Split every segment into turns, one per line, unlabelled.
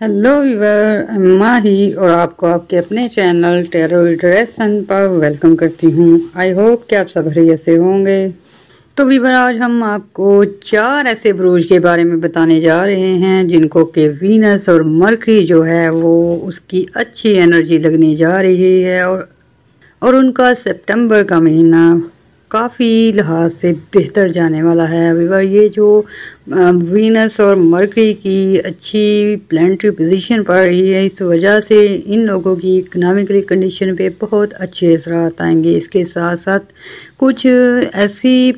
Hello viewer, माही और आपको आपके अपने चैनल टैरो रीडरेशन पर वेलकम करती हूँ। आई होप कि आप सब खैरियत से होंगे। तो व्यूअर, आज हम आपको 4 ऐसे बुरूज के बारे में बताने जा रहे हैं जिनको कि वीनस और मरकरी जो है वो उसकी अच्छी एनर्जी लगने जा रही है और उनका सितंबर का महीना काफ़ी लिहाज से बेहतर जाने वाला है। व्यूअर, ये जो वीनस और मरकरी की अच्छी प्लानिटरी पोजीशन पड़ रही है, इस वजह से इन लोगों की इकोनॉमिकली कंडीशन पे बहुत अच्छे असरात आएंगे। इसके साथ साथ कुछ ऐसी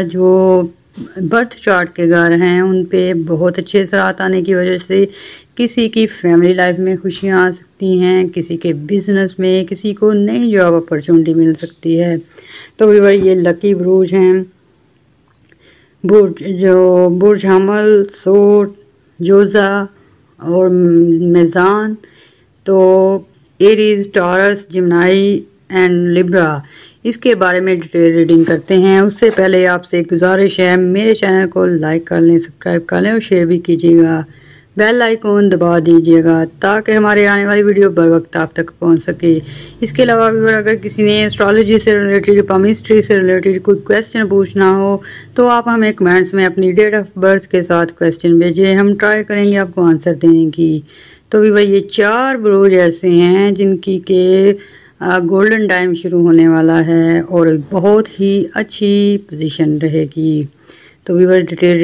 जो बर्थ चार्ट के घर हैं उन पे बहुत अच्छे असरात आने की वजह से किसी की फैमिली लाइफ में खुशियाँ आ सकती हैं, किसी के बिजनेस में, किसी को नई जॉब अपॉर्चुनिटी मिल सकती है। तो व्यूअर, ये लकी बुरूज हैं बुर्ज हमल, सोट, जोजा और मेज़ान। तो एरीज, टॉरस, जिमनाई एंड लिब्रा, इसके बारे में डिटेल रीडिंग करते हैं। उससे पहले आपसे एक गुजारिश है, मेरे चैनल को लाइक कर लें, सब्सक्राइब कर लें और शेयर भी कीजिएगा। बेल आइकॉन दबा दीजिएगा ताकि हमारे आने वाली वीडियो बर वक्त आप तक पहुंच सके। इसके अलावा भी अगर किसी ने एस्ट्रोलॉजी से रिलेटेड, पामिस्ट्री से रिलेटेड कोई क्वेश्चन पूछना हो तो आप हमें कमेंट्स में अपनी डेट ऑफ बर्थ के साथ क्वेश्चन भेजिए, हम ट्राई करेंगे आपको आंसर देने की। तो भी भाई, ये 4 बुरूज ऐसे हैं जिनकी के गोल्डन टाइम शुरू होने वाला है और बहुत ही अच्छी पोजीशन रहेगी। तो व्यूअर, डिटेल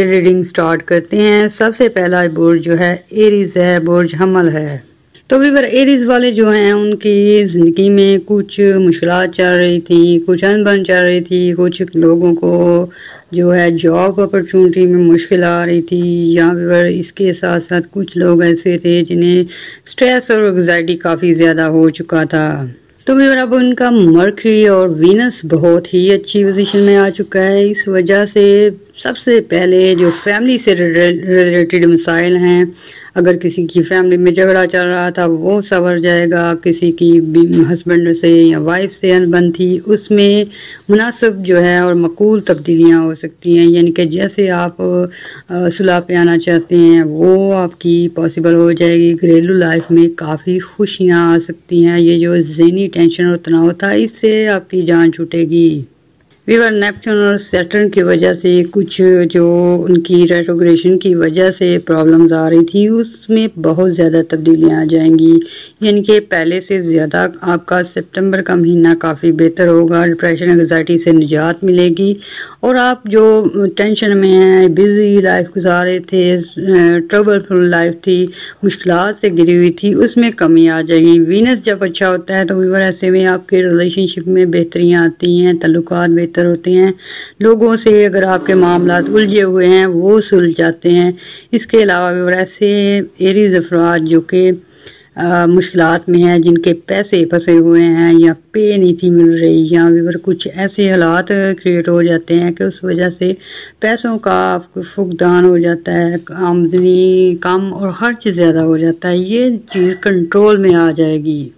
रीडिंग स्टार्ट करते हैं। सबसे पहला बुर्ज जो है एरीज है, बुर्ज हमल है। तो व्यूअर, एरीज वाले जो हैं उनकी ज़िंदगी में कुछ मुश्किलात चल रही थी, कुछ अनबन चल रही थी, कुछ लोगों को जो है जॉब अपॉर्चुनिटी में मुश्किल आ रही थी, या व्यूअर इसके साथ साथ कुछ लोग ऐसे थे जिन्हें स्ट्रेस और एंग्जाइटी काफ़ी ज़्यादा हो चुका था। तो व्यूअर, अब उनका मरकरी और वीनस बहुत ही अच्छी पोजीशन में आ चुका है। इस वजह से सबसे पहले जो फैमिली से रिलेटेड मसाइल हैं, अगर किसी की फैमिली में झगड़ा चल रहा था वो सवर जाएगा, किसी की हस्बैंड से या वाइफ से अनबन थी उसमें मुनासिब जो है और मकूल तब्दीलियां हो सकती हैं। यानी कि जैसे आप सुलह पे आना चाहते हैं वो आपकी पॉसिबल हो जाएगी। घरेलू लाइफ में काफ़ी खुशियां आ सकती हैं। ये जो ज़हनी टेंशन और तनाव था इससे आपकी जान छूटेगी। व्यूअर, नेपच्यून और सैटर्न की वजह से कुछ जो उनकी रेट्रोग्रेशन की वजह से प्रॉब्लम्स आ रही थी उसमें बहुत ज़्यादा तब्दीलियां आ जाएंगी। यानी कि पहले से ज़्यादा आपका सितंबर का महीना काफ़ी बेहतर होगा। डिप्रेशन, एंग्जाइटी से निजात मिलेगी और आप जो टेंशन में हैं, बिजी लाइफ गुजार रहे थे, ट्रबलफुल लाइफ थी, मुश्किलात से घिरी हुई थी, उसमें कमी आ जाएगी। वीनस जब अच्छा होता है तो व्यूअर ऐसे में आपके रिलेशनशिप में बेहतरियाँ आती हैं, ताल्लुकात बेहतर होते हैं, लोगों से अगर आपके मामलात उलझे हुए हैं वो सुलझ जाते हैं। इसके अलावा भी ऐसे एरीज अफराद जो कि मुश्किलात में हैं, जिनके पैसे फंसे हुए हैं या पे नहीं थी मिल रही, या भी कुछ ऐसे हालात क्रिएट हो जाते हैं कि उस वजह से पैसों का फुकदान हो जाता है, आमदनी कम और खर्च ज़्यादा हो जाता है, ये चीज़ कंट्रोल में आ जाएगी।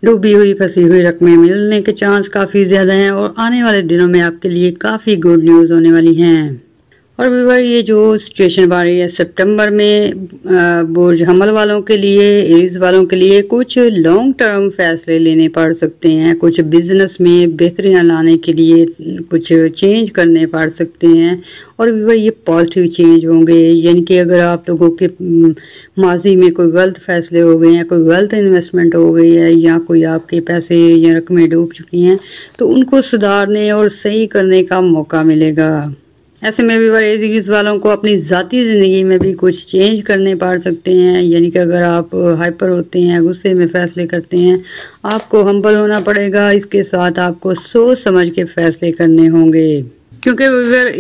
डूबी हुई फंसी हुई रकमें मिलने के चांस काफ़ी ज़्यादा हैं और आने वाले दिनों में आपके लिए काफ़ी गुड न्यूज़ होने वाली हैं। और व्यूअर, ये जो सिचुएशन बन रही है सितंबर में बुर्ज हमल वालों के लिए, एरीज वालों के लिए कुछ लॉन्ग टर्म फैसले लेने पड़ सकते हैं, कुछ बिजनेस में बेहतरियाँ लाने के लिए कुछ चेंज करने पड़ सकते हैं और व्यूअर ये पॉजिटिव चेंज होंगे। यानी कि अगर आप लोगों के माजी में कोई गलत फैसले हो गए हैं, कोई गलत इन्वेस्टमेंट हो गई है या कोई आपके पैसे या रकमें डूब चुकी हैं तो उनको सुधारने और सही करने का मौका मिलेगा। ऐसे में भी एरीज वालों को अपनी ज़ाती ज़िंदगी में भी कुछ चेंज करने पड़ सकते हैं। यानी कि अगर आप हाइपर होते हैं, गुस्से में फैसले करते हैं, आपको हम्बल होना पड़ेगा। इसके साथ आपको सोच समझ के फैसले करने होंगे, क्योंकि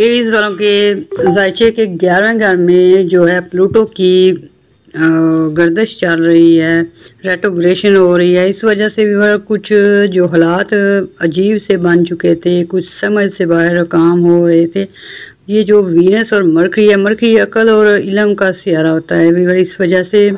एरीज वालों के जायचे के 11वें घर में जो है प्लूटो की गर्दिश चल रही है, रेट्रोग्रेशन हो रही है। इस वजह से भी कुछ जो हालात अजीब से बन चुके थे, कुछ समझ से बाहर काम हो रहे थे। ये जो वीनस और मरकरी है, मरकरी अकल और इल्म का सियारा होता है व्यूअर, इस वजह से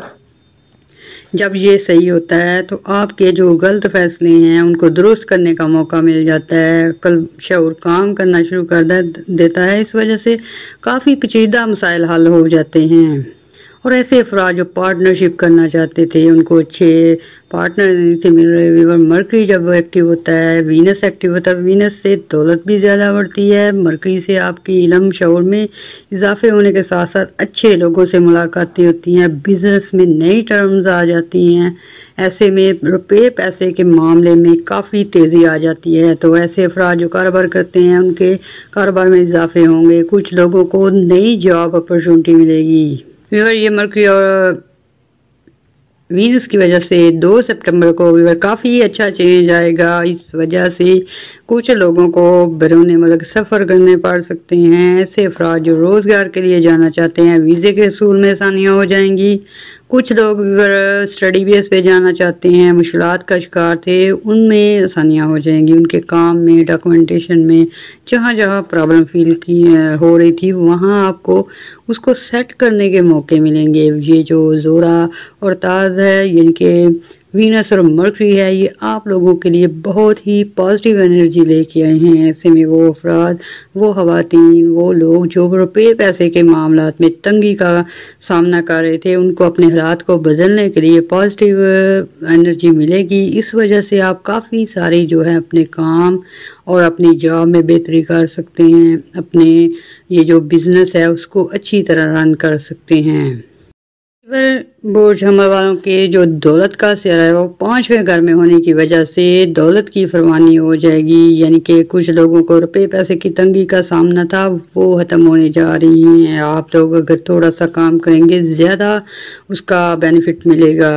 جب یہ صحیح ہوتا ہے تو آپ کے جو غلط فیصلے ہیں ان کو درست کرنے کا موقع مل جاتا ہے، قلب شعور کام کرنا شروع کر دیتا ہے، اس وجہ سے کافی پیچیدہ مسائل حل ہو جاتے ہیں۔ اور ایسے افراد جو پارٹنرشپ کرنا چاہتے تھے ان کو اچھے پارٹنر نہیں تھے مل رہے۔ مرکری جب ایکٹیو ہوتا ہے، وینس ایکٹیو ہوتا ہے، وینس سے دولت بھی زیادہ بڑھتی ہے، مرکری سے آپ کی علم شعور میں اضافے ہونے کے ساتھ ساتھ اچھے لوگوں سے ملاقاتیں ہوتی ہیں، بزنس میں نئی ٹرمز آ جاتی ہیں، ایسے میں روپے پیسے کے معاملے میں کافی تیزی آ جاتی ہے۔ تو ایسے افراد جو کاروبار کرتے ہیں ان کے کاروبار میں اضافے ہوں گے، کچھ لوگوں کو نئی جاب اپرچونٹی ملے گی۔ یہ مرکری اور وینس کی وجہ سے 2 سپٹمبر کو کافی اچھا چینج آئے گا، اس وجہ سے کچھ لوگوں کو بیرون ملک سفر کرنے پڑ سکتے ہیں۔ ایسے افراد جو روزگار کے لیے جانا چاہتے ہیں ویزے کے حصول میں آسانیاں ہو جائیں گی، کچھ لوگ اسٹڈی بیس پہ جانا چاہتے ہیں، مشکلات کا شکار تھے، ان میں آسانیاں ہو جائیں گی، ان کے کام میں، ڈاکومنٹیشن میں، جہاں جہاں پرابلم فیل ہو رہی تھی وہاں آپ کو اس کو سیٹ کرنے کے موقع ملیں گے۔ یہ جو زورا اور تاز ہے یعنی کہ وینس اور مرکری ہے، یہ آپ لوگوں کے لیے بہت ہی پازیٹیو انرجی لے کے آئے ہیں۔ ایسے میں وہ افراد، وہ خواتین، وہ لوگ جو روپے پیسے کے معاملات میں تنگی کا سامنا کر رہے تھے ان کو اپنے حالات کو بدلنے کے لیے پازیٹیو انرجی ملے گی، اس وجہ سے آپ کافی ساری جو ہے اپنے کام اور اپنی جاب میں بہتری کر سکتے ہیں، اپنے یہ جو بزنس ہے اس کو اچھی طرح رن کر سکتے ہیں۔ برج حمل والوں کے جو دولت کا سیارہ ہے وہ 5ویں گھر میں ہونے کی وجہ سے دولت کی فراوانی ہو جائے گی، یعنی کہ کچھ لوگوں کو روپے پیسے کی تنگی کا سامنا تھا وہ ختم ہونے جا رہی ہیں۔ آپ لوگ اگر تھوڑا سا کام کریں گے زیادہ اس کا بینیفٹ ملے گا۔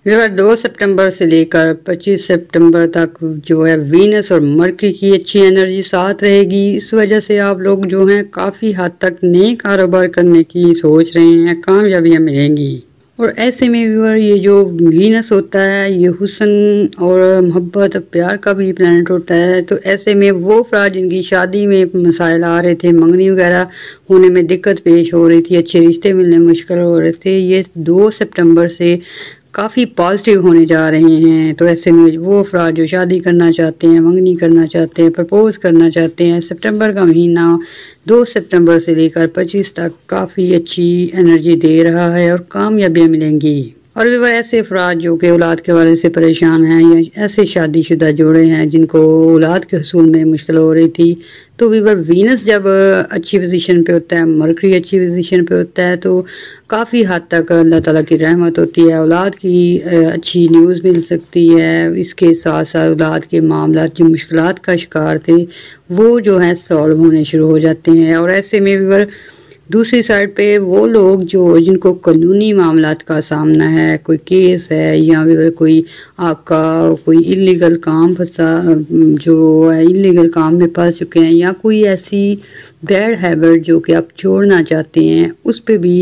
2 سپٹمبر سے لے کر 25 سپٹمبر تک جو ہے وینس اور مرکری کی اچھی انرجی ساتھ رہے گی، اس وجہ سے آپ لوگ جو ہیں کافی حد تک نئے کاروبار کرنے کی سوچ رہے ہیں، کامیابیاں ملیں گی۔ اور ایسے میں یہ جو وینس ہوتا ہے یہ حسن اور محبت اور پیار کا بھی پلانٹ ہوتا ہے، تو ایسے میں وہ افراد جن کی شادی میں مسائل آ رہے تھے، منگنی وغیرہ ہونے میں دقت پیش ہو رہی تھی، اچھے رشتے ملنے مشکل ہو رہے تھے، یہ 2 سپٹمبر سے کافی پازیٹیو ہونے جا رہے ہیں۔ تو ایسے میں وہ افراد جو شادی کرنا چاہتے ہیں، منگنی کرنا چاہتے ہیں، پرپوز کرنا چاہتے ہیں، سپٹمبر کا مہینہ 2 سپٹمبر سے لے کر 25 تک کافی اچھی انرجی دے رہا ہے اور کامیابیاں ملیں گی۔ اور بھی ایسے افراد جو کہ اولاد کے حوالے سے پریشان ہیں یا ایسے شادی شدہ جوڑے ہیں جن کو اولاد کے حصول میں مشکل ہو رہی تھی، تو وینس جب اچھی پوزیشن پہ ہوتا ہے، مرکری اچھی پوزیشن پہ ہوتا ہے تو کافی حد تک اللہ تعالیٰ کی رحمت ہوتی ہے، اولاد کی اچھی نیوز مل سکتی ہے، اس کے ساتھ ساتھ اولاد کے معاملات جو مشکلات کا شکار تھے وہ جو ہے سالو ہونے شروع ہو جاتے ہیں۔ اور ایسے میں دوسری سائڈ پہ وہ لوگ جن کو قانونی معاملات کا سامنا ہے، کوئی کیس ہے یا کوئی آپ کا کوئی انلیگل کام جو انلیگل کام میں پھنس چکے ہیں یا کوئی ایسی بیڈ ہیبٹ جو کہ آپ چھوڑنا چاہتے ہیں، اس پہ بھی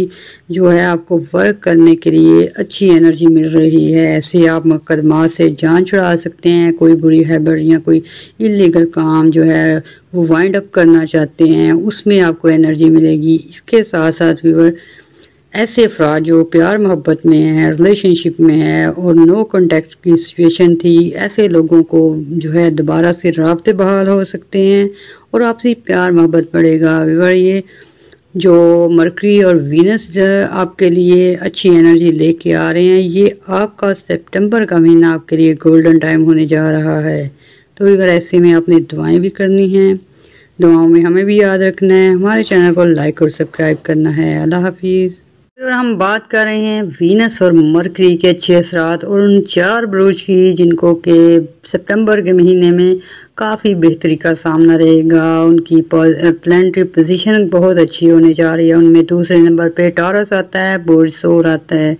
جو ہے آپ کو ورک کرنے کے لیے اچھی انرجی مل رہی ہے۔ ایسے آپ مقدمات سے جان چھڑا سکتے ہیں، کوئی بری ہیبٹ یا کوئی انلیگل کام جو ہے وہ وائنڈ اپ کرنا چاہتے ہیں، اس میں آپ کو انرجی ملے گی۔ اس کے ساتھ ساتھ ایسے افراد جو پیار محبت میں ہیں، ریلیشن شپ میں ہے اور نو کانٹیکٹ کی سچویشن تھی، ایسے لوگوں کو جو ہے دوبارہ سے رابطے بحال ہو سکتے ہیں اور آپسی پیار محبت بڑھے گا۔ یہ جو مرکری اور وینس آپ کے لیے اچھی انرجی لے کے آ رہے ہیں، یہ آپ کا سپٹمبر کا مہینہ آپ کے لیے گولڈن ٹائم ہونے جا رہا ہے۔ تو ایسے میں آپ نے دعائیں بھی کرنی ہیں، دعاؤں میں ہمیں بھی یاد رکھنا ہے، ہمارے چینل کو لائک اور سبسکرائب کرنا ہے۔ اللہ حافظ۔ ہم بات کر رہے ہیں وینس اور مرکری کے اچھے اثرات اور ان 4 بروج کی جن کو کہ سپٹمبر کے مہینے میں کافی بہتری کا سامنا رہے گا، ان کی پلانٹری پوزیشن بہت اچھی ہونے جا رہی ہے، ان میں دوسرے نمبر پہ ٹارس آتا ہے، برج ثور آتا ہے۔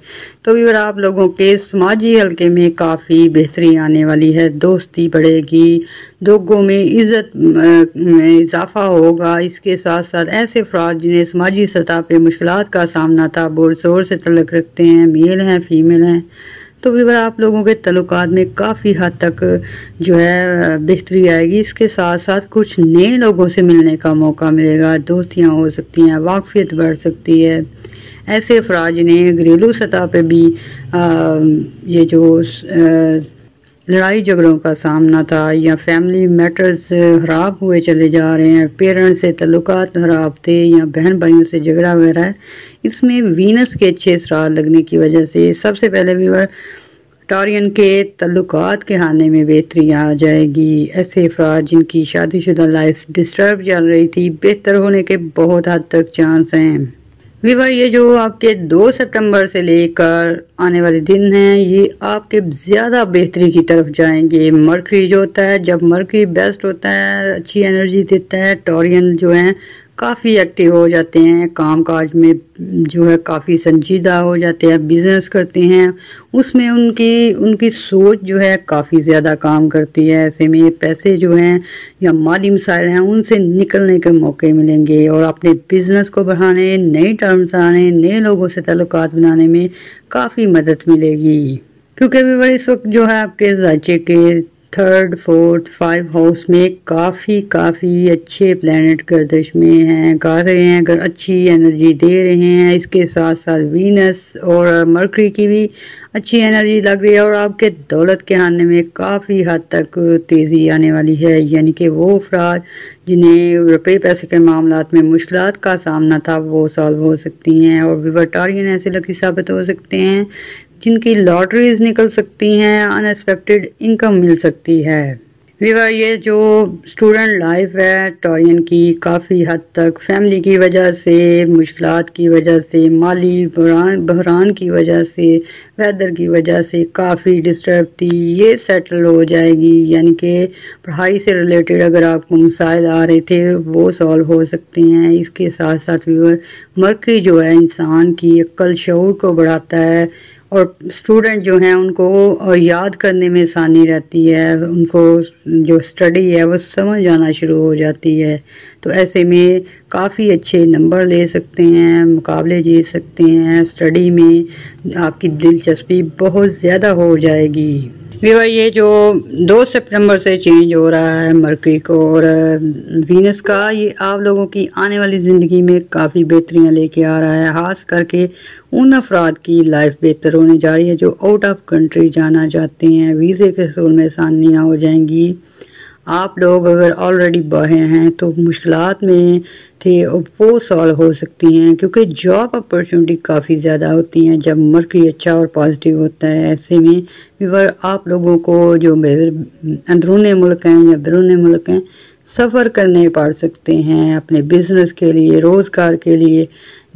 تو آپ لوگوں کے سماجی حلقے میں کافی بہتری آنے والی ہے، دوستی بڑھے گی، لوگوں میں عزت میں اضافہ ہوگا۔ اس کے ساتھ ساتھ ایسے افراد جنہیں سماجی سطح پہ مشکلات کا سامنا تھا، برج ثور سے تعلق رکھتے ہیں، میل ہیں، فیمیل ہیں، تو آپ لوگوں کے تعلقات میں کافی حد تک جو ہے بہتری آئے گی۔ اس کے ساتھ ساتھ کچھ نئے لوگوں سے ملنے کا موقع ملے گا، دوستیاں ہو سکتی ہیں، واقفیت بڑھ سکتی ہے۔ ایسے افراد جنہیں گھریلو سطح پہ بھی یہ جو لڑائی جھگڑوں کا سامنا تھا یا فیملی میٹرز خراب ہوئے چلے جا رہے ہیں، پیرنٹس سے تعلقات خراب تھے یا بہن بھائیوں سے جھگڑا وغیرہ ہے، اس میں وینس کے اچھے اثرات لگنے کی وجہ سے سب سے پہلے ویور ٹورین کے تعلقات کے خانے میں بہتری آ جائے گی۔ ایسے افراد جن کی شادی شدہ لائف ڈسٹرب چل رہی تھی، بہتر ہونے کے بہت حد تک چانس ہیں۔ ویور یہ جو آپ کے 2 سپٹمبر سے لے کر آنے والے دن ہیں، یہ آپ کے زیادہ بہتری کی طرف جائیں گے۔ مرکری جو ہوتا ہے، جب مرکری بیسٹ ہوتا ہے، اچھی انرجی دیتا ہے، ٹورین جو ہیں کافی ایکٹیو ہو جاتے ہیں، کام کاج میں جو ہے کافی سنجیدہ ہو جاتے ہیں، بزنس کرتے ہیں، اس میں ان کی سوچ جو ہے کافی زیادہ کام کرتی ہے۔ ایسے میں پیسے جو ہیں یا مالی مسائل ہیں ان سے نکلنے کے موقع ملیں گے اور اپنے بزنس کو بڑھانے، نئے ٹرمز آنے، نئے لوگوں سے تعلقات بنانے میں کافی مدد ملے گی، کیونکہ اس وقت جو ہے آپ کے ذائچے کے 3rd 4th 5 ہاؤس میں کافی اچھے پلانٹ گردش میں ہیں، کر رہے ہیں، اگر اچھی انرجی دے رہے ہیں۔ اس کے ساتھ ساتھ وینس اور مرکری کی بھی اچھی انرجی لگ رہی ہے اور آپ کے دولت کے آنے میں کافی حد تک تیزی آنے والی ہے، یعنی کہ وہ افراد جنہیں روپے پیسے کے معاملات میں مشکلات کا سامنا تھا وہ سالو ہو سکتی ہیں اور ویورٹارین ایسے لکی ثابت ہو سکتے ہیں جن کی لاٹریز نکل سکتی ہیں، ان ایکسپیکٹڈ انکم مل سکتی ہے۔ ویور یہ جو اسٹوڈنٹ لائف ہے ٹورین کی، کافی حد تک فیملی کی وجہ سے، مشکلات کی وجہ سے، مالی بحران کی وجہ سے، ویدر کی وجہ سے کافی ڈسٹرب تھی، یہ سیٹل ہو جائے گی، یعنی کہ پڑھائی سے ریلیٹڈ اگر آپ کو مسائل آ رہے تھے وہ سالو ہو سکتے ہیں۔ اس کے ساتھ ساتھ ویور مرکری جو ہے انسان کی عقل شعور کو بڑھاتا ہے اور اسٹوڈنٹ جو ہیں ان کو یاد کرنے میں آسانی رہتی ہے، ان کو جو اسٹڈی ہے وہ سمجھ آنا شروع ہو جاتی ہے، تو ایسے میں کافی اچھے نمبر لے سکتے ہیں، مقابلے جیت سکتے ہیں، اسٹڈی میں آپ کی دلچسپی بہت زیادہ ہو جائے گی۔ ویور یہ جو 2 سپٹمبر سے چینج ہو رہا ہے مرکری کو اور وینس کا، یہ آپ لوگوں کی آنے والی زندگی میں کافی بہتریاں لے کے آ رہا ہے، خاص کر کے ان افراد کی لائف بہتر ہونے جا رہی ہے جو آؤٹ آف کنٹری جانا چاہتے ہیں، ویزے کے حصول میں آسانیاں ہو جائیں گی۔ آپ لوگ اگر آلریڈی باہر ہیں تو مشکلات میں تھے وہ سالو ہو سکتی ہیں، کیونکہ جاب اپرچونٹی کافی زیادہ ہوتی ہیں جب مرکری اچھا اور پازیٹیو ہوتا ہے۔ ایسے میں ویور آپ لوگوں کو جو اندرون ملک ہیں یا بیرون ملک ہیں سفر کرنے پڑ سکتے ہیں، اپنے بزنس کے لیے، روزگار کے لیے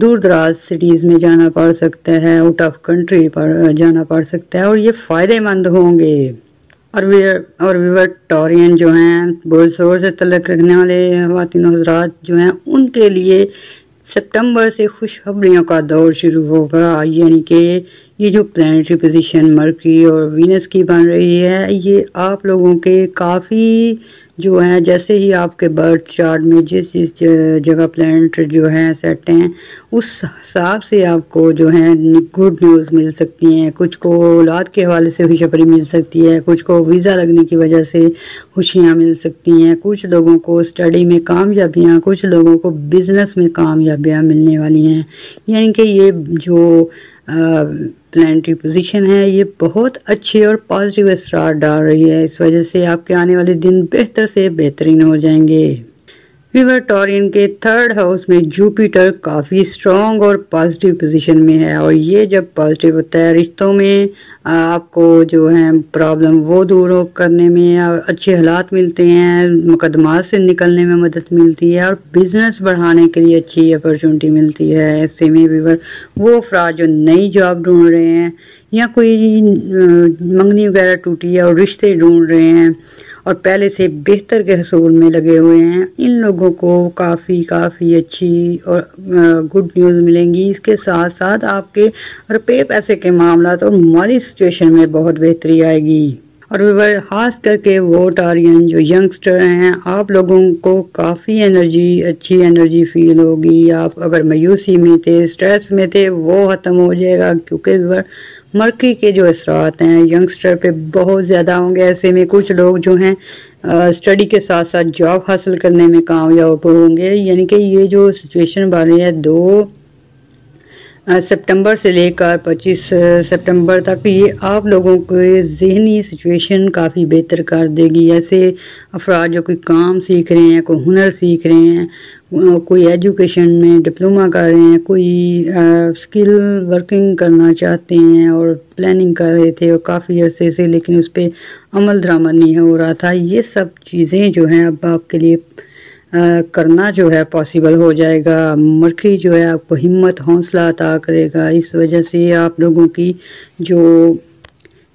دور دراز سٹیز میں جانا پڑ سکتا ہے، آؤٹ آف کنٹری جانا پڑ سکتا ہے اور یہ فائدے مند ہوں گے۔ اور ویور ٹورین جو ہیں برج ثور سے تعلق رکھنے والے خواتین و حضرات جو ہیں ان کے لیے سپٹمبر سے خوشخبریوں کا دور شروع ہوگا، یعنی کہ یہ جو پلانٹری پوزیشن مرکری اور وینس کی بن رہی ہے یہ آپ لوگوں کے کافی جو ہیں، جیسے ہی آپ کے برتھ چارٹ میں جس جگہ پلانٹ جو ہیں سیٹ ہیں اس حساب سے آپ کو جو ہے گڈ نیوز مل سکتی ہیں، کچھ کو اولاد کے حوالے سے خوشخبری مل سکتی ہے، کچھ کو ویزا لگنے کی وجہ سے خوشیاں مل سکتی ہیں، کچھ لوگوں کو اسٹڈی میں کامیابیاں، کچھ لوگوں کو بزنس میں کامیابیاں ملنے والی ہیں، یعنی کہ یہ جو پلانٹری پوزیشن ہے یہ بہت اچھے اور پازیٹیو اثرات ڈال رہی ہے، اس وجہ سے آپ کے آنے والے دن بہتر سے بہترین ہو جائیں گے۔ ویور ٹورین کے 3rd ہاؤس میں جوپیٹر کافی اسٹرانگ اور پازیٹیو پوزیشن میں ہے اور یہ جب پازیٹیو ہوتا ہے رشتوں میں آپ کو جو ہے پرابلم وہ دور کرنے میں اچھے حالات ملتے ہیں، مقدمات سے نکلنے میں مدد ملتی ہے اور بزنس بڑھانے کے لیے اچھی اپرچونٹی ملتی ہے۔ ایسے میں ویور وہ افراد جو نئی جاب ڈھونڈ رہے ہیں یا کوئی منگنی وغیرہ ٹوٹی ہے اور رشتے ڈھونڈ رہے ہیں اور پہلے سے بہتر کے حصول میں لگے ہوئے ہیں، ان لوگوں کو کافی اچھی اور گڈ نیوز ملیں گی۔ اس کے ساتھ ساتھ آپ کے روپے پیسے کے معاملات اور مالی سچویشن میں بہت بہتری آئے گی۔ اور خاص کر کے وہ ٹورین جو ینگسٹر ہیں آپ لوگوں کو کافی اچھی انرجی فیل ہوگی، آپ اگر مایوسی میں تھے، سٹریس میں تھے وہ ختم ہو جائے گا، کیونکہ مرکری کے جو اثرات ہیں ینگسٹر پہ بہت زیادہ ہوں گے۔ ایسے میں کچھ لوگ جو ہیں اسٹڈی کے ساتھ ساتھ جاب حاصل کرنے میں کامیاب ہوں گے، یعنی کہ یہ جو سچویشن بن رہی ہے 2 सितंबर से लेकर 25 सितंबर तक ये आप लोगों को ज़हनी सिचुएशन काफ़ी बेहतर कर देगी। ऐसे अफराद जो कोई काम सीख रहे हैं, कोई हुनर सीख रहे हैं, कोई एजुकेशन में डिप्लोमा कर रहे हैं, कोई स्किल वर्किंग करना चाहते हैं और प्लानिंग कर रहे थे और काफ़ी अरसे से, लेकिन उस पर अमल दरामद नहीं हो रहा था, ये सब चीज़ें जो हैं अब आपके लिए करना जो है पॉसिबल हो जाएगा। मरकरी जो है आपको हिम्मत हौसला अता करेगा। इस वजह से आप लोगों की जो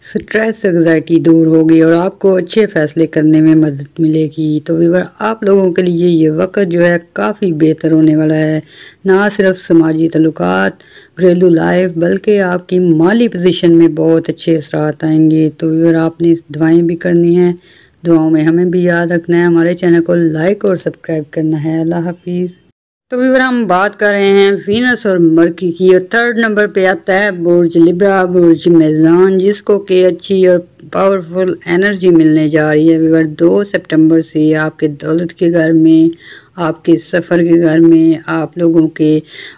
स्ट्रेस एंग्जाइटी दूर होगी और आपको अच्छे फैसले करने में मदद मिलेगी। तो व्यूअर, आप लोगों के लिए ये वक्त जो है काफ़ी बेहतर होने वाला है। ना सिर्फ समाजी तल्लुकात, घरेलू लाइफ, बल्कि आपकी माली पोजीशन में बहुत अच्छे असरात आएंगे। तो व्यूअर, आपने दुआएं भी करनी है, दुआओं में हमें भी याद रखना है, हमारे चैनल को लाइक और सब्सक्राइब करना है। अल्लाह हाफिज़। तो व्यूअर, हम बात कर रहे हैं वीनस और मरकरी की, और 3rd नंबर पे आता है बुर्ज लिब्रा, बुर्ज मेज़ान, जिसको कि अच्छी और पावरफुल एनर्जी मिलने जा रही है। व्यूअर, 2 सितंबर से आपके दौलत के घर में, आपके सफ़र के घर में, आप लोगों के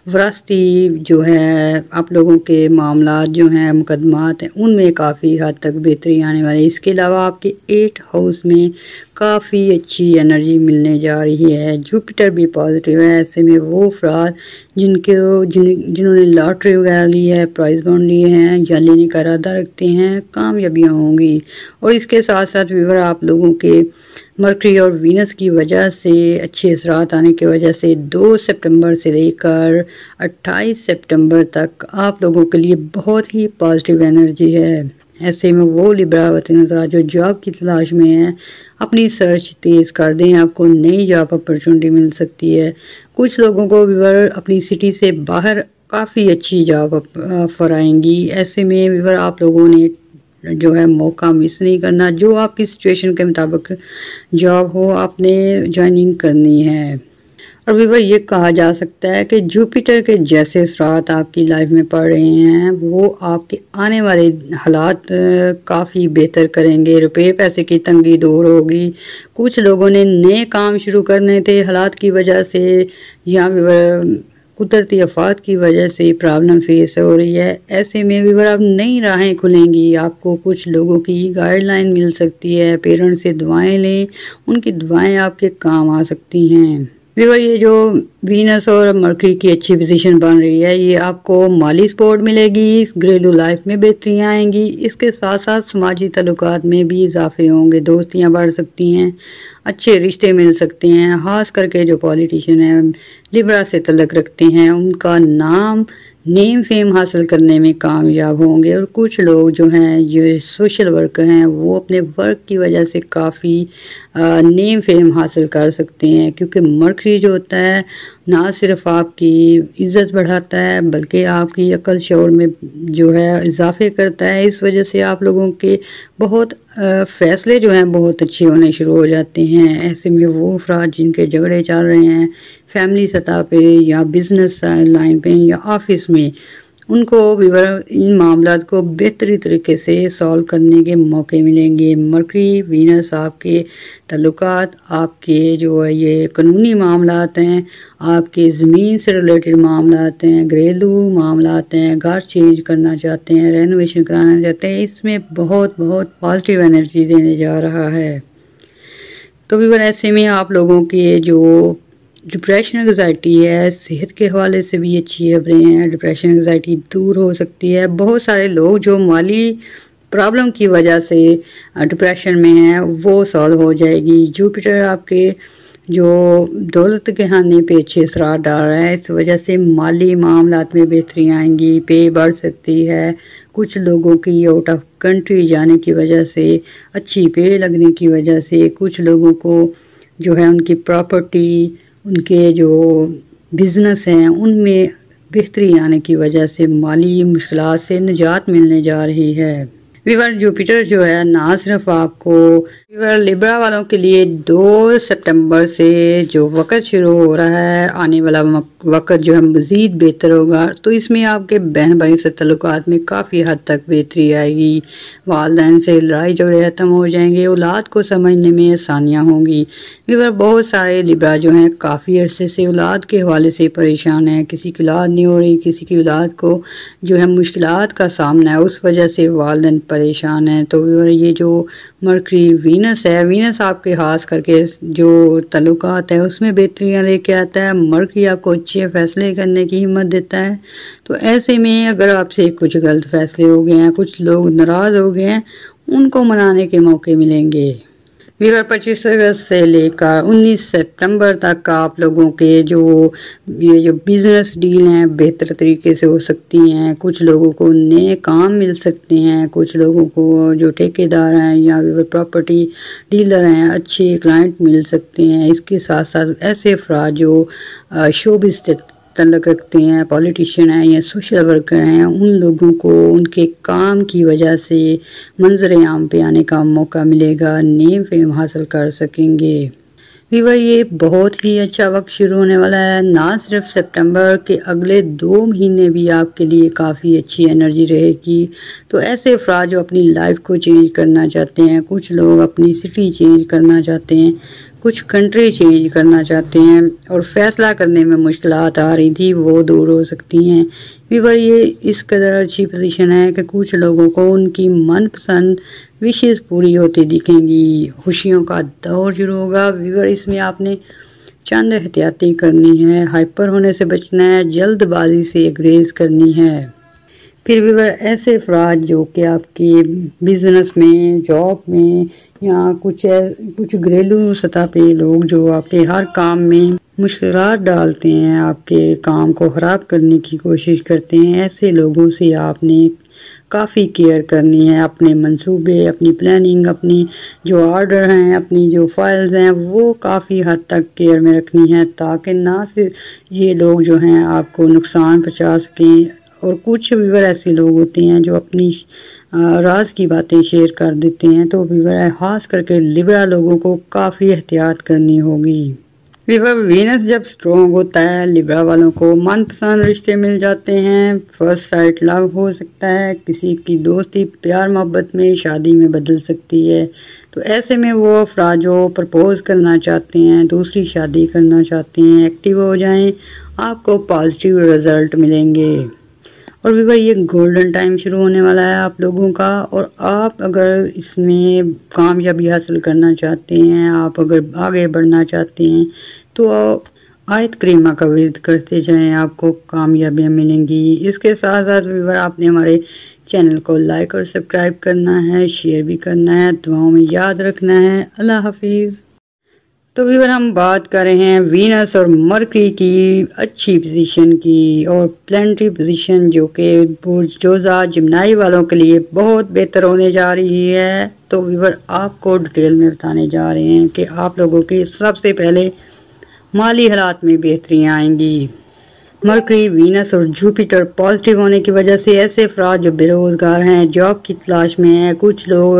वरासती जो है, आप लोगों के मामलात जो हैं, मुकदमात हैं, उनमें काफ़ी हद तक बेहतरी आने वाली है। इसके अलावा आपके 8th हाउस में काफ़ी अच्छी एनर्जी मिलने जा रही है। जुपिटर भी पॉजिटिव है। ऐसे में वो अफराद जिन्होंने लॉटरी वगैरह ली है, प्राइज बॉन्ड लिए हैं या लेने का इरादा रखते हैं, कामयाबियाँ होंगी। और इसके साथ साथ व्यूअर, आप लोगों के मरकरी और वीनस की वजह से अच्छे असरात आने की वजह से 2 सितंबर से लेकर 28 सितंबर तक आप लोगों के लिए बहुत ही पॉजिटिव एनर्जी है। ऐसे में वो लिब्रा वतन जो जॉब की तलाश में है, अपनी सर्च तेज कर दें, आपको नई जॉब अपॉर्चुनिटी मिल सकती है। कुछ लोगों को व्यूअर अपनी सिटी से बाहर काफ़ी अच्छी जॉब ऑफर आएंगी। ऐसे में व्यूअर, आप लोगों ने जो है मौका मिस नहीं करना। जो आपकी सिचुएशन के मुताबिक जॉब हो, आपने ज्वाइनिंग करनी है। और व्यूअर, ये कहा जा सकता है कि जुपिटर के जैसे असरात आपकी लाइफ में पड़ रहे हैं, वो आपके आने वाले हालात काफ़ी बेहतर करेंगे। रुपए पैसे की तंगी दूर होगी। कुछ लोगों ने नए काम शुरू करने थे, हालात की वजह से या कुदरती आफात की वजह से प्रॉब्लम फेस हो रही है। ऐसे में भी अब नई राहें खुलेंगी। आपको कुछ लोगों की गाइडलाइन मिल सकती है। पेरेंट्स से दुआएं लें, उनकी दुआएं आपके काम आ सकती हैं। व्यूअर, ये जो वीनस और मरकरी की अच्छी पोजीशन बन रही है, ये आपको माली सपोर्ट मिलेगी, घरेलू लाइफ में बेहतरियाँ आएंगी। इसके साथ साथ समाजी तल्लुकात में भी इजाफे होंगे, दोस्तियाँ बढ़ सकती हैं, अच्छे रिश्ते मिल सकते हैं। खास करके जो पॉलिटिशियन हैं, लिब्रा से तल्लुक़ रखते हैं, उनका नेम फेम हासिल करने में कामयाब होंगे। और कुछ लोग जो हैं, ये सोशल वर्कर हैं, वो अपने वर्क की वजह से काफ़ी नेम फेम हासिल कर सकते हैं, क्योंकि मरकरी जो होता है ना सिर्फ आपकी इज़्ज़त बढ़ाता है, बल्कि आपकी अक्ल शऊर में जो है इजाफे करता है। इस वजह से आप लोगों के बहुत फ़ैसले जो हैं बहुत अच्छे होने शुरू हो जाते हैं। ऐसे में वो अफराद जिनके झगड़े चल रहे हैं फैमिली सतह पे या बिजनेस लाइन पे या ऑफिस में, उनको भी इन मामलात को बेहतरी तरीके से सॉल्व करने के मौके मिलेंगे। मरकरी वीनस आपके तल्लुकात, आपके जो है ये कानूनी मामलात हैं, आपके ज़मीन से रिलेटेड मामलात हैं, घरेलू मामलात हैं, घर चेंज करना चाहते हैं, रेनोवेशन कराना चाहते हैं, इसमें बहुत बहुत पॉजिटिव एनर्जी देने जा रहा है। तो भी ऐसे में आप लोगों के जो डिप्रेशन एंग्जाइटी है, सेहत के हवाले से भी अच्छी खबरें हैं। डिप्रेशन एंग्जाइटी दूर हो सकती है। बहुत सारे लोग जो माली प्रॉब्लम की वजह से डिप्रेशन में हैं, वो सॉल्व हो जाएगी। जुपिटर आपके जो दौलत के खाने पे अच्छे असरार डाल रहा है, इस वजह से माली मामलात में बेहतरी आएंगी, पे बढ़ सकती है। कुछ लोगों की आउट ऑफ कंट्री जाने की वजह से, अच्छी पे लगने की वजह से, कुछ लोगों को जो है उनकी प्रॉपर्टी, उनके जो बिजनेस हैं, उनमें बेहतरी आने की वजह से माली मुश्किलात से निजात मिलने जा रही है। व्यूअर, जुपिटर जो है ना सिर्फ आपको, व्यूअर लिब्रा वालों के लिए 2 सितंबर से जो वक्त शुरू हो रहा है, आने वाला वक्त जो है मज़ीद बेहतर होगा। तो इसमें आपके बहन भाई से ताल्लुकात में काफ़ी हद तक बेहतरी आएगी, वालिदैन से लड़ाई झगड़े ख़त्म हो जाएंगे, औलाद को समझने में आसानियाँ होंगी। मगर बहुत सारे लिब्रा जो हैं काफ़ी अरसे से औलाद के हवाले से परेशान हैं, किसी की औलाद नहीं हो रही, किसी की औलाद को जो है मुश्किलात का सामना है, उस वजह से वालिदैन परेशान हैं। तो ये जो मरकरी वीनस है, वीनस आपके खास करके जो ताल्लुकात है उसमें बेहतरियाँ लेके आता है। मरकरी आपको अच्छे फैसले करने की हिम्मत देता है। तो ऐसे में अगर आपसे कुछ गलत फैसले हो गए हैं, कुछ लोग नाराज हो गए हैं, उनको मनाने के मौके मिलेंगे। वीवर 25 अगस्त से लेकर 19 सितंबर तक आप लोगों के ये जो बिजनेस डील हैं बेहतर तरीके से हो सकती हैं। कुछ लोगों को नए काम मिल सकते हैं, कुछ लोगों को जो ठेकेदार हैं या वीवर प्रॉपर्टी डीलर हैं अच्छे क्लाइंट मिल सकते हैं। इसके साथ साथ ऐसे अफराद जो शोबिज़ से तल्लुक़ रखते हैं, पॉलिटिशियन हैं या सोशल वर्कर हैं, उन लोगों को उनके काम की वजह से मंजर आम पे आने का मौका मिलेगा, नेम फेम हासिल कर सकेंगे। वीवर ये बहुत ही अच्छा वक्त शुरू होने वाला है। ना सिर्फ सितंबर के अगले 2 महीने भी आपके लिए काफ़ी अच्छी एनर्जी रहेगी। तो ऐसे अफराद जो अपनी लाइफ को चेंज करना चाहते हैं, कुछ लोग अपनी सिटी चेंज करना चाहते हैं, कुछ कंट्री चेंज करना चाहते हैं और फैसला करने में मुश्किलात आ रही थी, वो दूर हो सकती हैं। वीवर ये इस कदर अच्छी पोजीशन है कि कुछ लोगों को उनकी मनपसंद विशेष पूरी होती दिखेंगी, खुशियों का दौर शुरू होगा। वीवर इसमें आपने चंद एहतियाती करनी है, हाइपर होने से बचना है, जल्दबाजी से ग्रेज करनी है। फिर वीवर ऐसे अफराद जो कि आपके बिजनेस में, जॉब में या कुछ घरेलू सतह पे लोग जो आपके हर काम में मुश्किलात डालते हैं, आपके काम को ख़राब करने की कोशिश करते हैं, ऐसे लोगों से आपने काफ़ी केयर करनी है। अपने मंसूबे, अपनी प्लानिंग, अपनी जो ऑर्डर हैं, अपनी जो फाइल्स हैं, वो काफ़ी हद तक केयर में रखनी है, ताकि ना सिर्फ ये लोग जो हैं आपको नुकसान पहुँचा सकें। और कुछ वीवर ऐसे लोग होते हैं जो अपनी राज की बातें शेयर कर देते हैं। तो वीवर खास करके लिब्रा लोगों को काफ़ी एहतियात करनी होगी। वीवर वीनस जब स्ट्रॉन्ग होता है, लिब्रा वालों को मनपसंद रिश्ते मिल जाते हैं, फर्स्ट साइट लव हो सकता है, किसी की दोस्ती प्यार मोहब्बत में शादी में बदल सकती है। तो ऐसे में वो अफराद जो प्रपोज करना चाहते हैं, दूसरी शादी करना चाहते हैं, एक्टिव हो जाएं, आपको पॉजिटिव रिजल्ट मिलेंगे। और वीवर ये गोल्डन टाइम शुरू होने वाला है आप लोगों का। और आप अगर इसमें कामयाबी हासिल करना चाहते हैं, आप अगर आगे बढ़ना चाहते हैं, तो आयत करीमा का विर्द करते जाएं, आपको कामयाबियां मिलेंगी। इसके साथ साथ वीवर आपने हमारे चैनल को लाइक और सब्सक्राइब करना है, शेयर भी करना है, दुआओं में याद रखना है। अल्लाह हाफिज़। तो व्यूअर हम बात कर रहे हैं वीनस और मरकरी की अच्छी पोजीशन की और प्लानिटरी पोजीशन जो कि बुर्ज जोजा जिम्नाई वालों के लिए बहुत बेहतर होने जा रही है। तो व्यूअर आपको डिटेल में बताने जा रहे हैं कि आप लोगों की सबसे पहले माली हालात में बेहतरियाँ आएंगी। मरकरी, वीनस और जुपिटर पॉजिटिव होने की वजह से ऐसे अफराद जो बेरोजगार हैं, जॉब की तलाश में हैं, कुछ लोग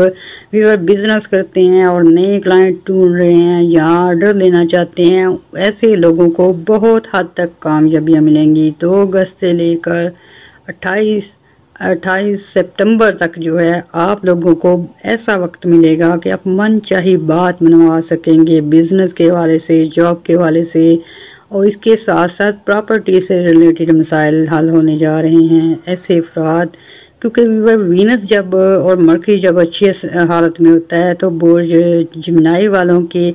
व्यूअर बिजनेस करते हैं और नए क्लाइंट ढूंढ रहे हैं या ऑर्डर लेना चाहते हैं, ऐसे लोगों को बहुत हद तक कामयाबियां मिलेंगी। 2 अगस्त से लेकर 28 सितंबर तक जो है आप लोगों को ऐसा वक्त मिलेगा कि आप मन चाही बात मनवा सकेंगे, बिजनेस के हवाले से, जॉब के हवाले से, और इसके साथ साथ प्रॉपर्टी से रिलेटेड मसाइल हल होने जा रहे हैं। ऐसे अफराद क्योंकि वीनस जब और मरकरी जब अच्छी हालत में होता है तो बुर्ज जिम्नाई वालों के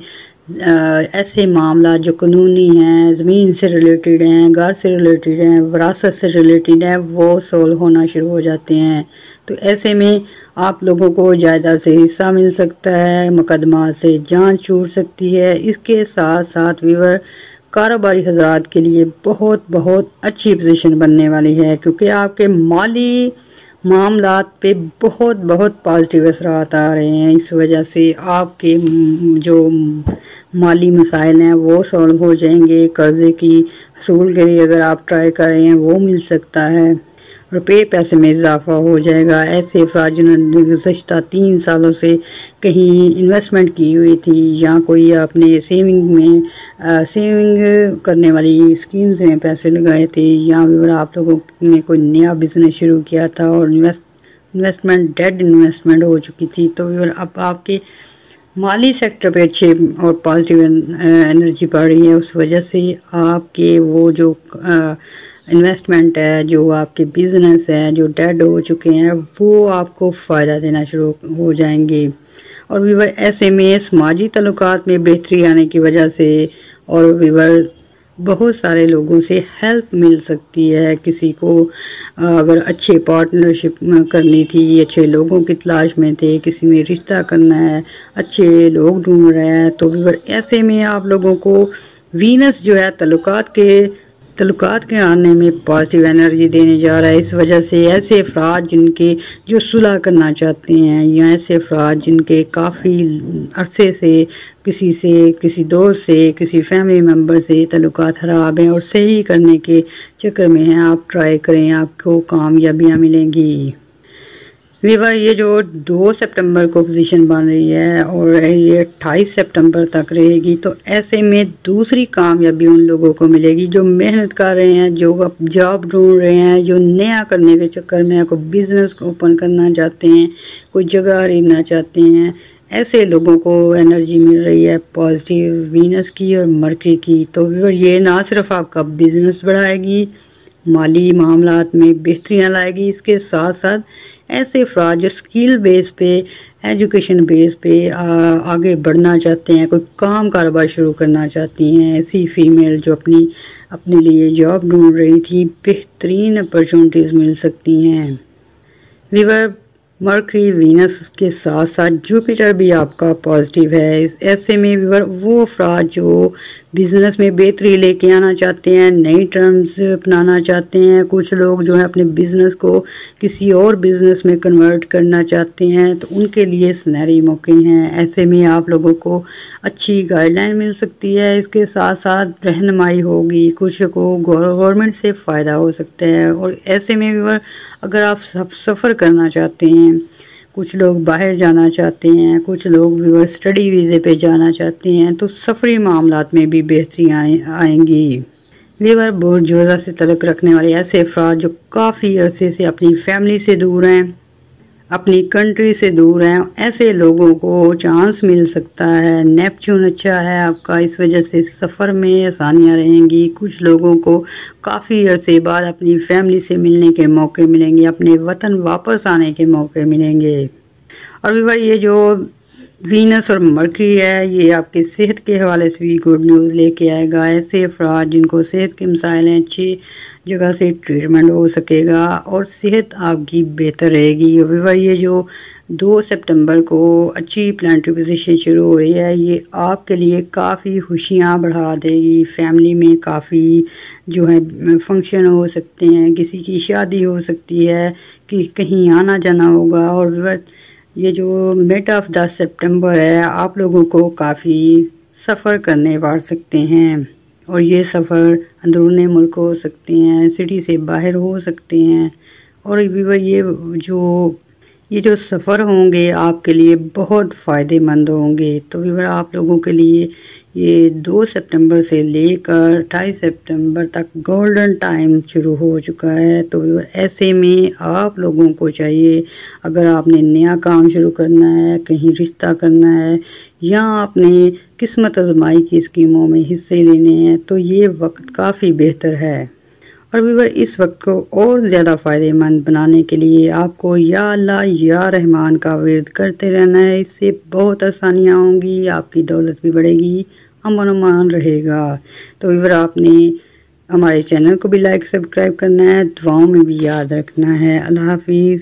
ऐसे मामला जो कानूनी हैं, ज़मीन से रिलेटेड हैं, घर से रिलेटेड हैं, विरासत से रिलेटेड हैं, वो सोल्व होना शुरू हो जाते हैं। तो ऐसे में आप लोगों को जायदाद से हिस्सा मिल सकता है, मुकदमा से जान छूट सकती है। इसके साथ साथ व्यूअर कारोबारी हजरात के लिए बहुत अच्छी पोजीशन बनने वाली है, क्योंकि आपके माली मामलात पे बहुत पॉजिटिव असरात आ रहे हैं। इस वजह से आपके जो माली मसाइल हैं वो सॉल्व हो जाएंगे। कर्जे की हसूल के लिए अगर आप ट्राई कर रहे हैं वो मिल सकता है। रुपये पैसे में इजाफा हो जाएगा। ऐसे अफराद जिन्होंने गुज़श्ता 3 सालों से कहीं इन्वेस्टमेंट की हुई थी या कोई अपने सेविंग करने वाली स्कीम्स में पैसे लगाए थे, या भी आप लोगों ने कोई नया बिजनेस शुरू किया था और इन्वेस्टमेंट डेड इन्वेस्टमेंट हो चुकी थी, तो अब आपके माली सेक्टर पे अच्छे और पॉजिटिव एनर्जी बढ़ रही है। उस वजह से आपके वो जो इन्वेस्टमेंट है, जो आपके बिजनेस है जो डेड हो चुके हैं, वो आपको फ़ायदा देना शुरू हो जाएंगे। और वीवर ऐसे में समाजी ताल्लुकात में बेहतरी आने की वजह से और वीवर बहुत सारे लोगों से हेल्प मिल सकती है। किसी को अगर अच्छे पार्टनरशिप करनी थी, अच्छे लोगों की तलाश में थे, किसी ने रिश्ता करना है, अच्छे लोग ढूंढ रहे हैं, तो वीवर ऐसे में आप लोगों को वीनस जो है तल्लुकात के आने में पॉजिटिव एनर्जी देने जा रहा है। इस वजह से ऐसे अफराद जिनके जो सुलह करना चाहते हैं, या ऐसे अफराद जिनके काफ़ी अरसे से किसी दोस्त से, किसी फैमिली मेम्बर से तल्लुकात खराब हैं और सही करने के चक्कर में हैं, आप ट्राई करें, आपको कामयाबियाँ मिलेंगी। वीवर ये जो 2 सितंबर को पोजीशन बन रही है और ये 28 सितंबर तक रहेगी, तो ऐसे में दूसरी कामयाबी उन लोगों को मिलेगी जो मेहनत कर रहे हैं, जो जॉब ढूंढ रहे हैं, जो नया करने के चक्कर में कोई बिजनेस ओपन करना चाहते हैं, कोई जगह खरीदना चाहते हैं। ऐसे लोगों को एनर्जी मिल रही है पॉजिटिव वीनस की और मरकरी की। तो वीवर ये ना सिर्फ आपका बिजनेस बढ़ाएगी, माली मामलात में बेहतरियाँ लाएगी, इसके साथ साथ ऐसे अफराद जो स्किल बेस पे, एजुकेशन बेस पे आगे बढ़ना चाहते हैं, कोई काम कारोबार शुरू करना चाहती हैं, ऐसी फीमेल जो अपने लिए जॉब ढूंढ रही थी, बेहतरीन अपॉर्चुनिटीज़ मिल सकती हैं। वीवर मरकरी वीनस के साथ साथ जुपिटर भी आपका पॉजिटिव है। ऐसे में वीवर वो अफराद जो बिजनेस में बेहतरी लेके आना चाहते हैं, नई टर्म्स अपनाना चाहते हैं, कुछ लोग जो है अपने बिजनेस को किसी और बिजनेस में कन्वर्ट करना चाहते हैं, तो उनके लिए सुनहरी मौके हैं। ऐसे में आप लोगों को अच्छी गाइडलाइन मिल सकती है, इसके साथ साथ रहनुमाई होगी, कुछ को गवर्नमेंट से फ़ायदा हो सकता है। और ऐसे में वीवर अगर आप सफ़र करना चाहते हैं, कुछ लोग बाहर जाना चाहते हैं, कुछ लोग वीवर स्टडी वीज़े पे जाना चाहते हैं, तो सफरी मामलात में भी बेहतरी आएंगी। वीवर बुर्ज जोधा से तल्लुक़ रखने वाले ऐसे अफराद जो काफ़ी अरसे से अपनी फैमिली से दूर हैं, अपनी कंट्री से दूर हैं, ऐसे लोगों को चांस मिल सकता है। नेपच्यून अच्छा है आपका, इस वजह से सफ़र में आसानियाँ रहेंगी। कुछ लोगों को काफ़ी अरसे बाद अपनी फैमिली से मिलने के मौके मिलेंगे, अपने वतन वापस आने के मौके मिलेंगे। और वीवर ये जो वीनस और मरकरी है, ये आपकी सेहत के हवाले से भी गुड न्यूज़ लेके आएगा। ऐसे अफराद जिनको सेहत के मसाइल हैं, अच्छी जगह से ट्रीटमेंट हो सकेगा और सेहत आपकी बेहतर रहेगी। वीवर ये जो 2 सितंबर को अच्छी प्लानिटरी पोजीशन शुरू हो रही है, ये आपके लिए काफ़ी खुशियाँ बढ़ा देगी। फैमिली में काफ़ी जो है फंक्शन हो सकते हैं, किसी की शादी हो सकती है, कि कहीं आना जाना होगा। और वीवर ये जो मिड ऑफ 10 सितंबर है, आप लोगों को काफ़ी सफ़र करने पड़ सकते हैं, और ये सफ़र अंदरूनी मुल्क हो सकते हैं, सिटी से बाहर हो सकते हैं। और वीवर ये जो सफ़र होंगे आपके लिए बहुत फ़ायदेमंद होंगे। तो वीवर आप लोगों के लिए ये 2 सितंबर से लेकर 28 सितंबर तक गोल्डन टाइम शुरू हो चुका है। तो वीवर ऐसे में आप लोगों को चाहिए, अगर आपने नया काम शुरू करना है, कहीं रिश्ता करना है, या आपने किस्मत आजमाई की स्कीमों में हिस्से लेने हैं, तो ये वक्त काफ़ी बेहतर है। और वीवर इस वक्त को और ज़्यादा फ़ायदेमंद बनाने के लिए आपको या अल्लाह या रहमान का विर्द करते रहना है। इससे बहुत आसानियाँ होंगी, आपकी दौलत भी बढ़ेगी, अमन अमान रहेगा। तो वीवर आपने हमारे चैनल को भी लाइक सब्सक्राइब करना है, दुआओं में भी याद रखना है। अल्लाह हाफिज़।